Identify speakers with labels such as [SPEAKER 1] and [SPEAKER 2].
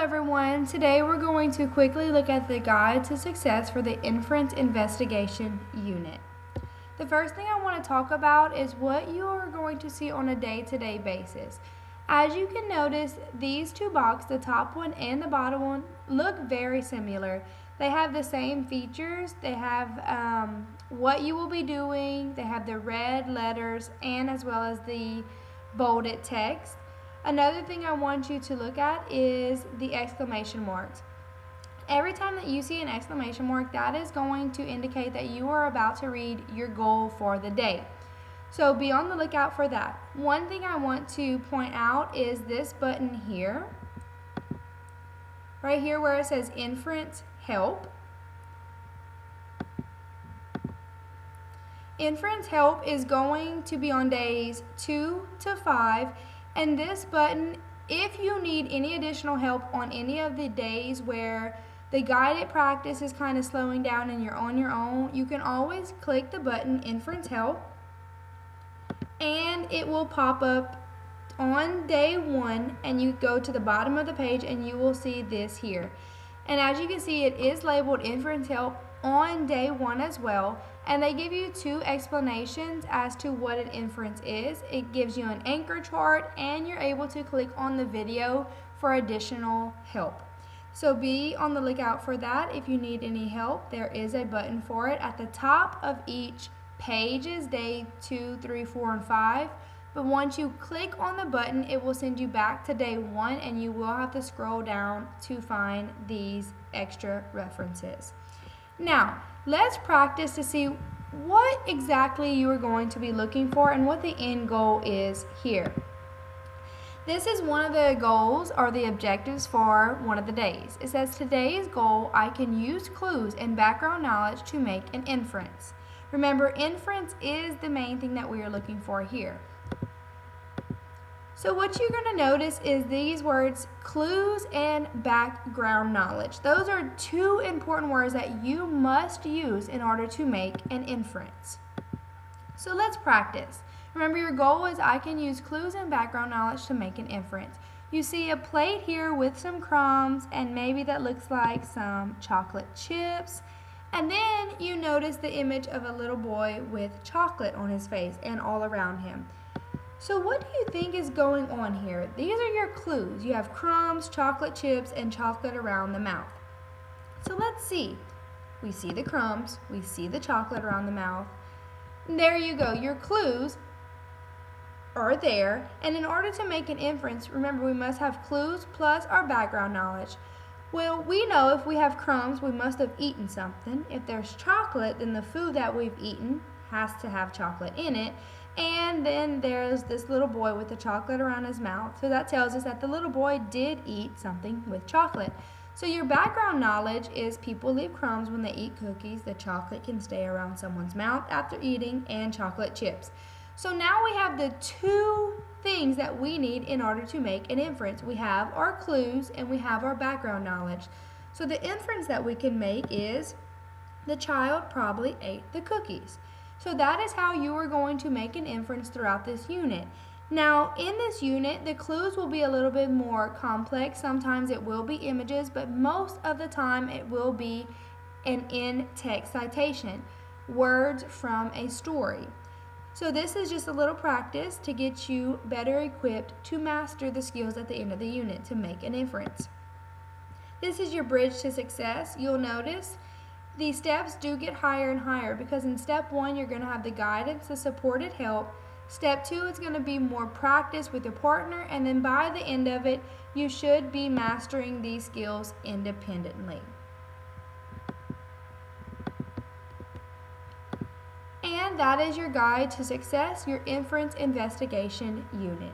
[SPEAKER 1] everyone. Today we're going to quickly look at the guide to success for the Inference Investigation Unit. The first thing I want to talk about is what you are going to see on a day-to-day basis. As you can notice, these two boxes, the top one and the bottom one, look very similar. They have the same features. They have what you will be doing. They have the red letters and as well as the bolded text. Another thing I want you to look at is the exclamation marks. Every time that you see an exclamation mark, that is going to indicate that you are about to read your goal for the day. So be on the lookout for that. One thing I want to point out is this button here. Right here where it says Inference Help. Inference Help is going to be on days 2 to 5. And this button, if you need any additional help on any of the days where the guided practice is kind of slowing down and you're on your own, you can always click the button Inference Help and it will pop up on day 1, and you go to the bottom of the page and you will see this here. And as you can see, it is labeled Inference Help on day 1 as well, and they give you 2 explanations as to what an inference is. It gives you an anchor chart and you're able to click on the video for additional help. So be on the lookout for that. If you need any help, there is a button for it. At the top of each page is day 2, 3, 4, and 5. But once you click on the button, it will send you back to day 1 and you will have to scroll down to find these extra references. Now, let's practice to see what exactly you are going to be looking for and what the end goal is here. This is one of the goals or the objectives for one of the days. It says, today's goal, I can use clues and background knowledge to make an inference. Remember, inference is the main thing that we are looking for here. So what you're going to notice is these words, clues and background knowledge. Those are 2 important words that you must use in order to make an inference. So let's practice. Remember, your goal is I can use clues and background knowledge to make an inference. You see a plate here with some crumbs and maybe that looks like some chocolate chips. And then you notice the image of a little boy with chocolate on his face and all around him. So what do you think is going on here? These are your clues. You have crumbs, chocolate chips, and chocolate around the mouth. So let's see. We see the crumbs, we see the chocolate around the mouth. And there you go. Your clues are there. And in order to make an inference, remember we must have clues plus our background knowledge. Well, we know if we have crumbs, we must have eaten something. If there's chocolate, then the food that we've eaten has to have chocolate in it. And then there's this little boy with the chocolate around his mouth. So that tells us that the little boy did eat something with chocolate. So your background knowledge is people leave crumbs when they eat cookies. The chocolate can stay around someone's mouth after eating, and chocolate chips. So now we have the 2 things that we need in order to make an inference. We have our clues and we have our background knowledge. So the inference that we can make is the child probably ate the cookies. So that is how you are going to make an inference throughout this unit. Now, in this unit, the clues will be a little bit more complex. Sometimes it will be images, but most of the time it will be an in-text citation, words from a story. So this is just a little practice to get you better equipped to master the skills at the end of the unit to make an inference. This is your bridge to success. You'll notice the steps do get higher and higher because in step 1 you're going to have the guidance, the supported help. Step 2 is going to be more practice with your partner, and then by the end of it you should be mastering these skills independently. And that is your guide to success, your inference investigation unit.